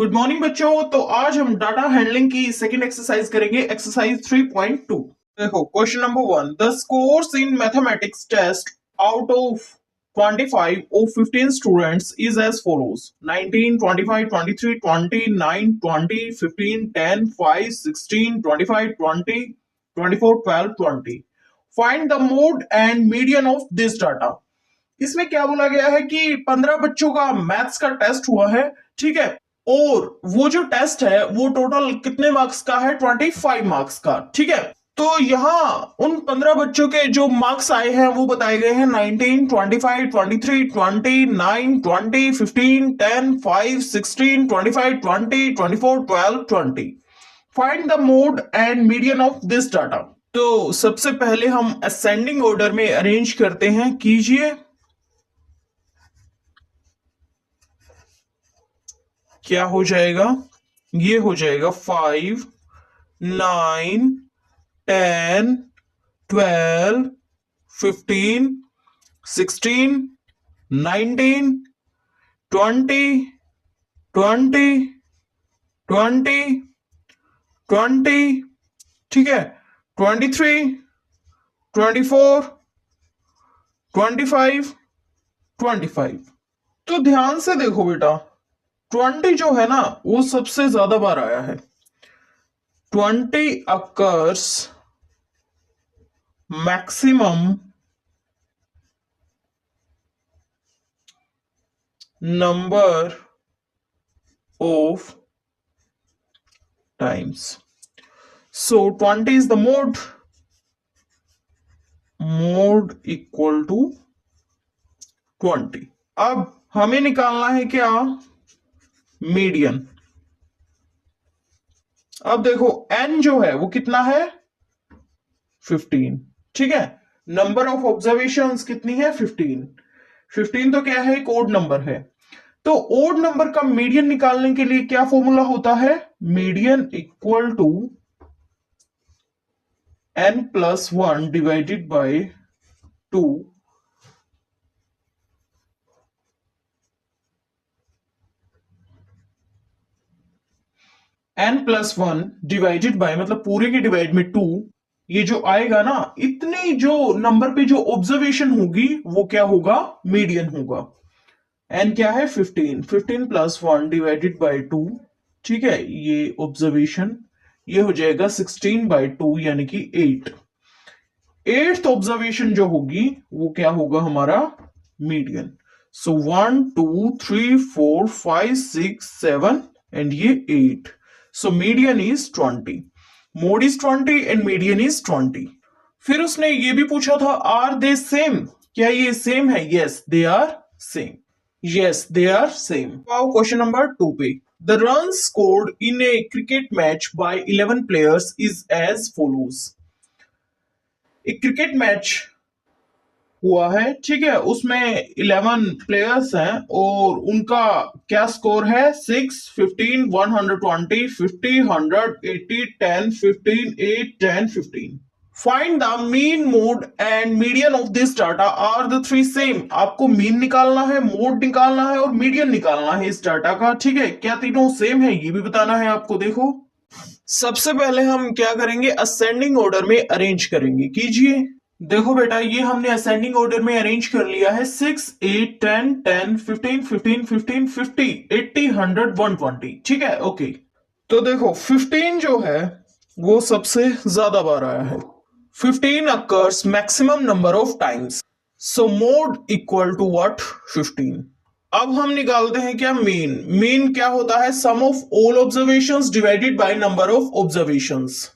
Good morning बच्चों। तो आज हम डाटा हैंडलिंग की सेकंड एक्सरसाइज करेंगे, एक्सरसाइज 3.2। देखो question number 1, the scores in mathematics test out of 25 of 15 students is as follows: 19, 25, 23, 29, 20, 15, 10, 5, 16, 25, 20, 24, 12, 20. Find the mode and median of this data. इसमें क्या बोला गया है कि 15 बच्चों का मैथ्स का टेस्ट हुआ है, ठीक है। और वो जो टेस्ट है वो टोटल कितने मार्क्स का है? 25 मार्क्स का, ठीक है। तो यहाँ उन 15 बच्चों के जो मार्क्स आए हैं वो बताए गए हैं 19, 25, 23, 29, 20, 15, 10, 5, 16, 25, 20, 24, 12, 20. Find the mode and median of this data. तो सबसे पहले हम असेंडिंग ऑर्डर में अरेंज करते हैं, कीजिए। क्या हो जाएगा? ये हो जाएगा 5, 9, 10, 12, 15, 16, 19, 20, 20, 20, 20, ठीक है, 23, 24, 25, 25। तो ध्यान से देखो बेटा, 20 जो है ना वो सबसे ज्यादा बार आया है। 20 occurs maximum number of times. So 20 is the mode equal to 20. अब हमें निकालना है क्या? मीडियन। अब देखो n जो है वो कितना है? 15, ठीक है। नंबर ऑफ ऑब्जर्वेशंस कितनी है? 15। 15 तो क्या है? एक ओड नंबर है। तो ओड नंबर का मीडियन निकालने के लिए क्या फॉर्मूला होता है? Median equal to n+1 divided by 2 n+1 divided by मतलब पूरे के डिवाइड में 2। ये जो आएगा ना, इतनी जो नंबर पे जो ऑब्जर्वेशन होगी वो क्या होगा? मीडियन होगा। n क्या है? 15। 15+1 डिवाइडेड बाय 2, ठीक है। ये ऑब्जर्वेशन ये हो जाएगा 16/2 यानी कि 8। 8th ऑब्जर्वेशन जो होगी वो क्या होगा? हमारा मीडियन। सो 1 2 3 4 5 6 7 एंड ये 8। So median is 20। Mode is 20 and median is 20। फिर उसने ये भी पूछा था, आर दे सेम? क्या ये सेम है? Yes they are same. Yes they are same. आओ क्वेश्चन नंबर 2 पे। The run scored in a cricket match by 11 players is as follows. एक क्रिकेट मैच हुआ है, ठीक है। उसमें 11 प्लेयर्स हैं और उनका क्या स्कोर है? 6, 15, 120, 50, 100, 80, 10, 15, 8, 10, 15। Find the mean, mode and median of this data. Are the three same? आपको मीन निकालना है, मोड निकालना है और मीडियन निकालना है इस डाटा का, ठीक है। क्या तीनों सेम है ये भी बताना है आपको। देखो सबसे पहले हम क्या करेंगे? असेंडिंग ऑर्डर में अरेंज करेंगे, कीजिए। देखो बेटा, ये हमने असेंडिंग ऑर्डर में अरेंज कर लिया है। 6, 8, 10, 10, 15, 15, 15, 50, 80, 100, 120, ठीक है। ओके, तो देखो 15 जो है वो सबसे ज्यादा बार आया है। 15 occurs maximum number of times. So mode equal to what? 15. अब हम निकालते हैं क्या? मीन। मीन क्या होता है? Sum of all observations divided by number of observations.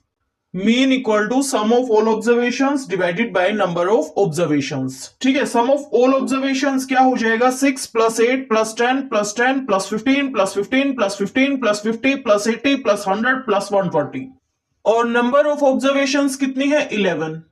Mean equal to sum of all observations divided by number of observations, ठीक है। सम ऑफ ऑल ऑब्जर्वेशंस क्या हो जाएगा? 6 + 8 + 10 + 10 + 15 + 15 + 15 + 50 + 80 + 100 + 120। और नंबर ऑफ ऑब्जर्वेशंस कितनी है? 11।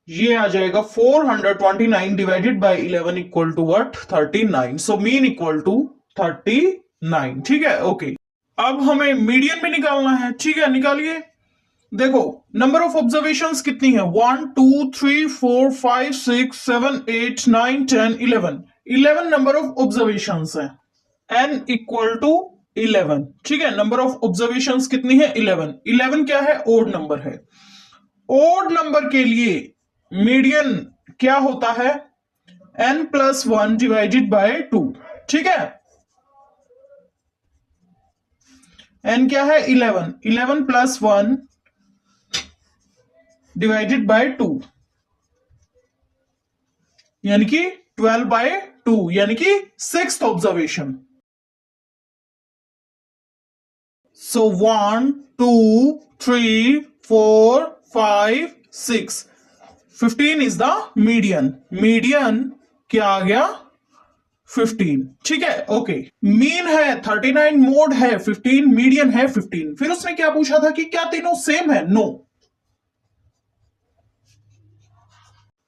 ये आ जाएगा 429 divided by 11 equal to what? 39। So mean equal to 39, ठीक है। ओके, अब हमें मीडियन भी निकालना है, ठीक है, निकालिए। देखो नंबर ऑफ ऑब्जर्वेशंस कितनी है, 1 2 3 4 5 6 7 8 9 10 11, 11 नंबर ऑफ ऑब्जर्वेशंस है। n इक्वल टू 11, ठीक है। नंबर ऑफ ऑब्जर्वेशंस कितनी है, 11। 11 क्या है, ओड नंबर है। ओड नंबर के लिए मीडियन क्या होता है, n प्लस 1 डिवाइडेड बाय 2, ठीक है। n क्या है, 11, 11 प्लस 1 डिवाइडेड बाय 2 यानी कि 12 बाय 2 यानी कि 6th observation. So 1 2 3 4 5 6, 15 is the median. Median क्या आ गया, 15, ठीक है। ओके, मीन है 39, मोड है 15, मीडियन है 15। फिर उसने क्या पूछा था कि क्या तीनों सेम है, नो।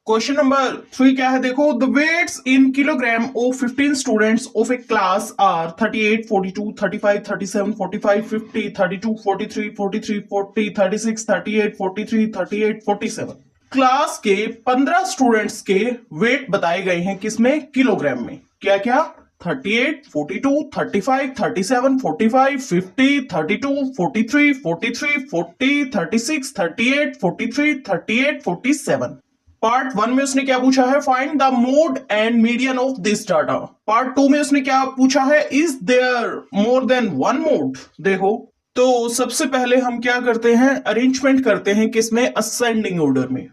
क्वेश्चन नंबर 3 क्या है, देखो the weights in kilogram of 15 students of a class are 38 42 35 37 45 50 32 43 43 40 36 38 43 38 47। Class के 15 स्टूडेंट्स के वेट बताए गए हैं किसमें, किलोग्राम में। क्या क्या, 38 42 35 37 45 50 32 43 43 40 36 38 43 38 47। पार्ट 1 में उसने क्या पूछा है, find the mode and median of this data. Part 2 में उसने क्या पूछा है, is there more than one mode. देखो तो सबसे पहले हम क्या करते हैं, अरेंजमेंट करते हैं किसमें, असेंडिंग ऑर्डर में।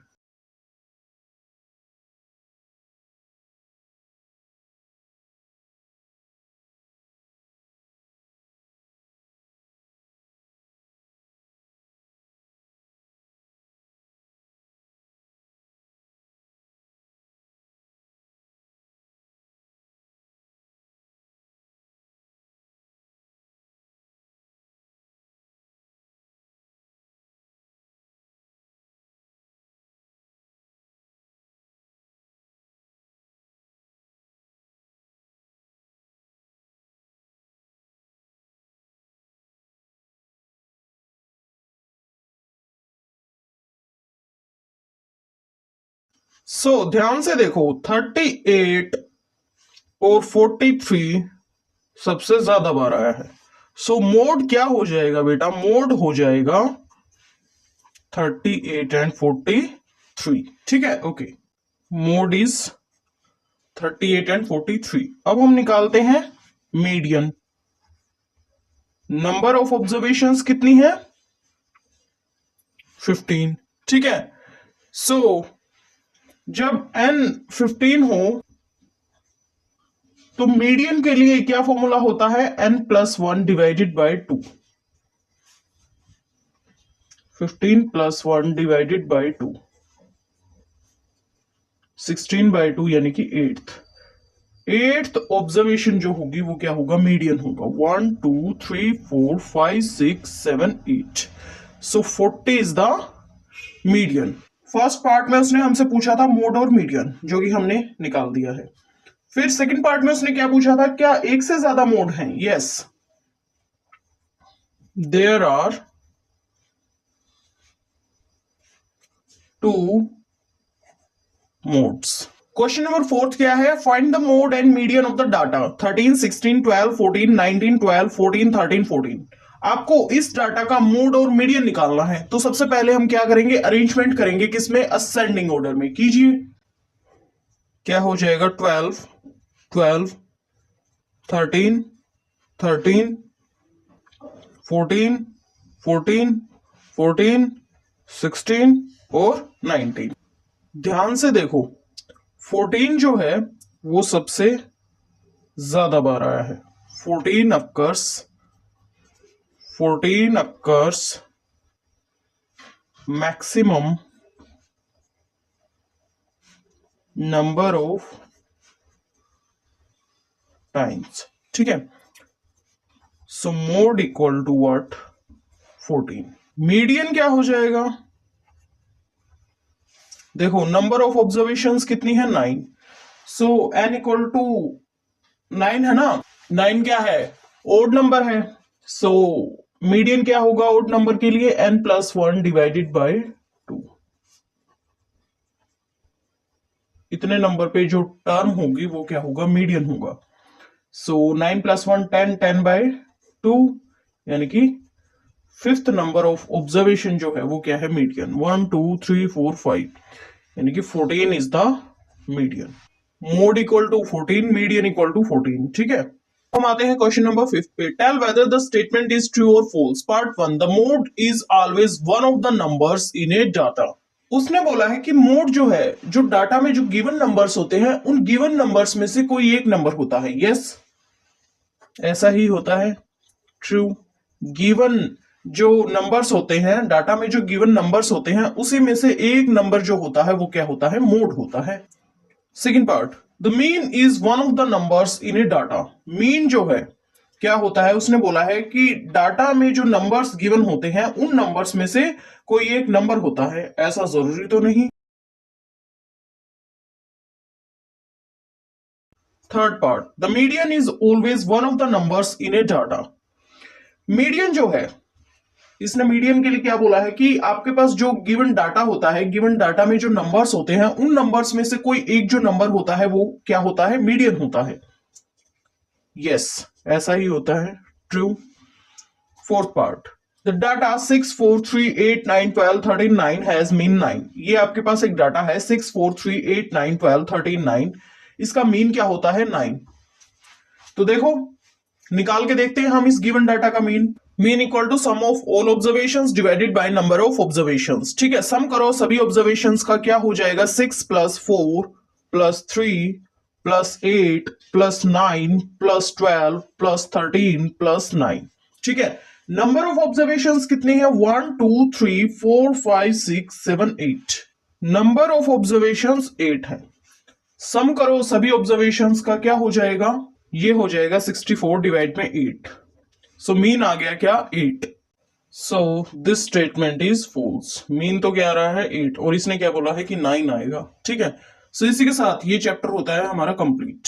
ध्यान से देखो 38 और 43 सबसे ज्यादा बार आया है। मोड क्या हो जाएगा बेटा, मोड हो जाएगा 38 एंड 43, ठीक है। Okay, mode is 38 and 43। अब हम निकालते हैं मीडियन। नंबर ऑफ ऑब्जर्वेशंस कितनी है, 15, ठीक है। जब n 15 हो तो मीडियन के लिए क्या फॉर्मूला होता है, n plus 1 divided by 2। 15 plus 1 divided by 2, 16 by 2 यानी कि 8th ऑब्जर्वेशन जो होगी वो क्या होगा, मीडियन होगा। 1 2 3 4 5 6 7 8, सो 40 is the median. First part में उसने हमसे पूछा था मोड और मीडियन, जो कि हमने निकाल दिया है। फिर सेकंड पार्ट में उसने क्या पूछा था, क्या एक से ज्यादा मोड हैं। Yes, there are 2 modes. Question number 4 क्या है, find the mode and median of the data 13 16 12 14 19 12 14 13 14। आपको इस डाटा का मोड और मीडियन निकालना है। तो सबसे पहले हम क्या करेंगे, अरेंजमेंट करेंगे किसमें, असेंडिंग ऑर्डर में। कीजिए, क्या हो जाएगा, 12 12 13 13 14 14 14 16 और 19। ध्यान से देखो 14 जो है वो सबसे ज्यादा बार आया है। 14 occurs maximum number of times, ठीक है। So mode equal to what, 14। Median क्या हो जाएगा, देखो नंबर ऑफ ऑब्जर्वेशंस कितनी है, 9। सो n इक्वल टू 9 है ना। 9 क्या है, ओड नंबर है। सो मीडियन क्या होगा ऑड नंबर के लिए, n+1 डिवाइडेड बाय 2। इतने नंबर पे जो टर्म होगी वो क्या होगा, मीडियन होगा। सो 9+1 10, 10/2, यानी कि फिफ्थ नंबर ऑफ ऑब्जर्वेशन जो है वो क्या है, मीडियन। 1 2 3 4 5, यानी कि 14 is the median. Mode equal to 14, median equal to 14। ठीक है, हम आते हैं क्वेश्चन नंबर 5 पे। Tell whether the statement is true और false. Part 1, the mode is always one of the numbers in a data. उसने बोला है कि मोड जो है, जो डाटा में जो गिवन नंबर्स होते हैं, उन गिवन नंबर्स में से कोई एक नंबर होता है। यस, ऐसा ही होता है, ट्रू। गिवन जो नंबर्स होते हैं, डाटा में जो गिवन नंबर्स होते हैं, उसी में से एक नंबर जो होता है वो क्या होता है, मोड होता है। Second part, the mean is one of the numbers in a data. Mean जो है क्या होता है, उसने बोला है कि डाटा में जो नंबर्स गिवन होते हैं, उन नंबर्स में से कोई एक नंबर होता है, ऐसा जरूरी तो नहीं। Third part, the median is always one of the numbers in a data. Median जो है, इसने मीडियन के लिए क्या बोला है कि आपके पास जो गिवन डाटा होता है, गिवन डाटा में जो नंबर्स होते हैं, उन नंबर्स में से कोई एक जो नंबर होता है वो क्या होता है, मीडियन होता है। यस, ऐसा ही होता है, true. Fourth part, the data 6 4 3 8 9 12 13 9 has mean 9। ये आपके पास एक डाटा है 6 4 3 8 9 12 13 9, इसका मीन क्या होता है, 9। तो देखो, निकाल के देखते हैं हम इस गिवन डाटा का mean. Mean equal to sum of all observations divided by number of observations. ठीक है, सम करो सभी ऑब्जर्वेशंस का, क्या हो जाएगा, 6 + 4 + 3 + 8 + 9 + 12 + 13 + 9। ठीक है, नंबर ऑफ ऑब्जर्वेशंस कितनी है, 1 2 3 4 5 6 7 8। नंबर ऑफ ऑब्जर्वेशंस 8 है। सम करो सभी ऑब्जर्वेशंस का, क्या हो जाएगा, ये हो जाएगा 64 डिवाइड में 8। सो मीन आ गया क्या, 8। So this statement is false. Mean तो क्या आ रहा है, 8, और इसने क्या बोला है कि 9 आएगा। ठीक है, सो इसी के साथ ये चैप्टर होता है हमारा कंप्लीट।